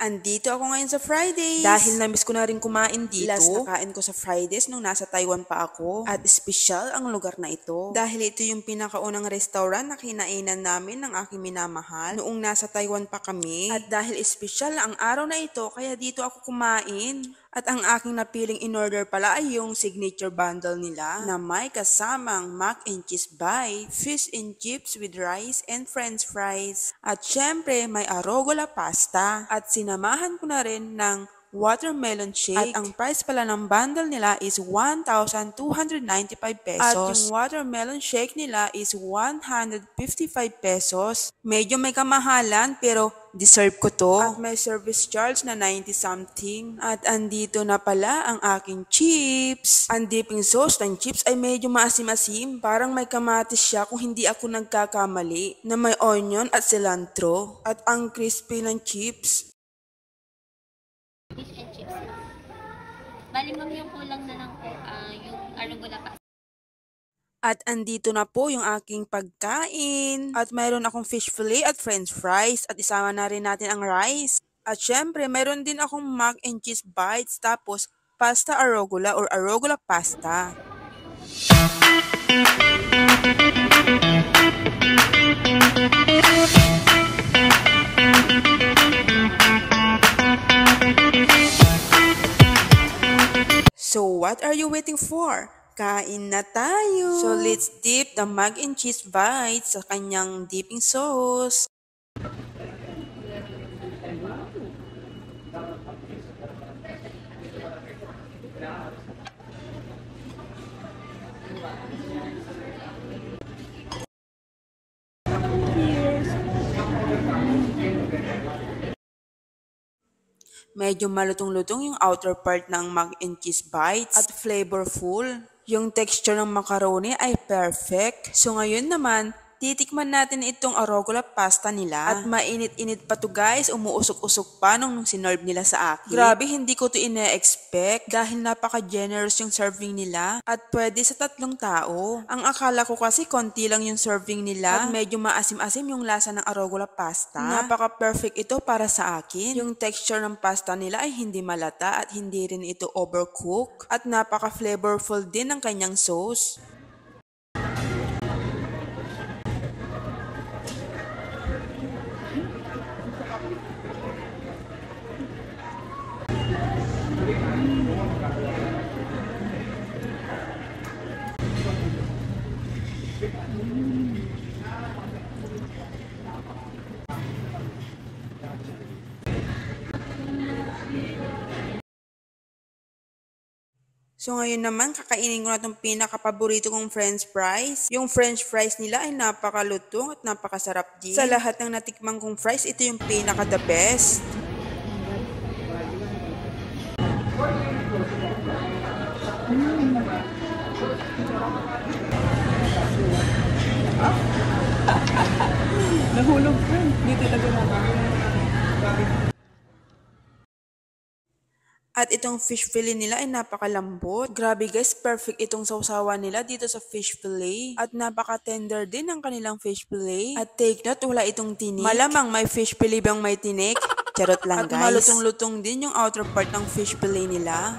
Andito ako ngayon sa Fridays. Dahil na-miss ko na rin kumain dito. Last na kain ko sa Fridays nung nasa Taiwan pa ako. At espesyal ang lugar na ito. Dahil ito yung pinakaunang restaurant na kinainan namin ng aking minamahal noong nasa Taiwan pa kami. At dahil espesyal ang araw na ito, kaya dito ako kumain. At ang aking napiling in-order pala ay yung signature bundle nila na may kasamang mac and cheese bite, fish and chips with rice and french fries. At syempre may arugula pasta. At sinamahan ko na rin ng watermelon shake. At ang price pala ng bundle nila is 1,295 pesos. At yung watermelon shake nila is 155 pesos. Medyo may kamahalan pero deserve ko to. At may service charge na 90 something. At andito na pala ang aking chips. Ang dipping sauce ng chips ay medyo maasim-asim. Parang may kamatis siya kung hindi ako nagkakamali. Na may onion at cilantro. At ang crispy ng chips. Fish and chips. Bali ma'am, yung kulang na lang po yung arugula pa. At andito na po yung aking pagkain. At mayroon akong fish fillet at french fries. At isama na rin natin ang rice. At syempre, mayroon din akong mac and cheese bites. Tapos, pasta arugula or arugula pasta. So, what are you waiting for? Kain na tayo! So, let's dip the mac and cheese bites sa kanyang dipping sauce. Medyo malutong-lutong yung outer part ng mac and cheese bites at flavorful. Yung texture ng macaroni ay perfect. So ngayon naman, titikman natin itong arugula pasta nila. At mainit-init pa to guys, umuusok-usok pa nung sinerve nila sa akin. Grabe, hindi ko to ine-expect dahil napaka-generous yung serving nila. At pwede sa 3 tao. Ang akala ko kasi konti lang yung serving nila. At medyo maasim-asim yung lasa ng arugula pasta. Napaka-perfect ito para sa akin. Yung texture ng pasta nila ay hindi malata at hindi rin ito overcook. At napaka-flavorful din ng kanyang sauce. So ngayon naman, kakainin ko na itong pinaka-paborito kong french fries. Yung french fries nila ay napakalutong at napakasarap din. Sa lahat ng natikmang kong fries, ito yung pinaka-the best. Nahulog ka. Dito talaga na. At itong fish fillet nila ay napakalambot. Grabe guys, perfect itong sausawan nila dito sa fish fillet. At napaka-tender din ng kanilang fish fillet. At take note, wala itong tinik. Malamang may fish fillet bang may tinik? Charot lang guys. At malutong-lutong din yung outer part ng fish fillet nila.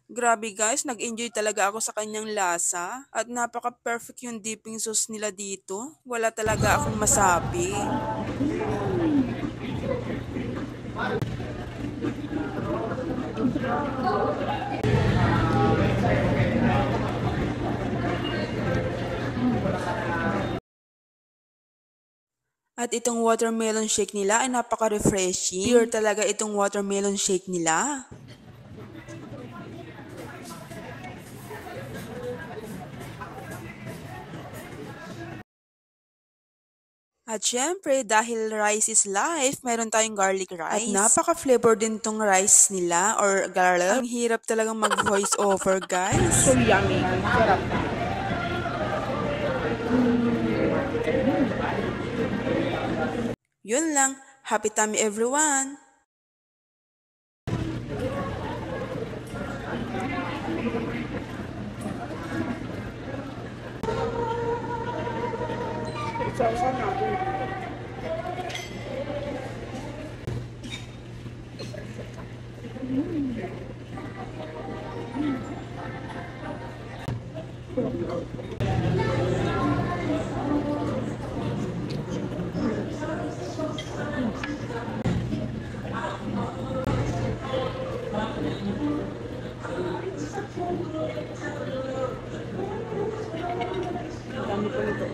Grabe guys, nag-enjoy talaga ako sa kanyang lasa. At napaka-perfect yung dipping sauce nila dito. Wala talaga akong masabi. At itong watermelon shake nila ay napaka-refreshing. Pure talaga itong watermelon shake nila. At syempre, dahil rice is life, meron tayong garlic rice. At napaka-flavor din tong rice nila or garlic. Ang hirap talagang mag-voice over, guys. So yummy. Sarap. Yun lang. Happy tummy everyone! Sausaw natin. Dami po nito.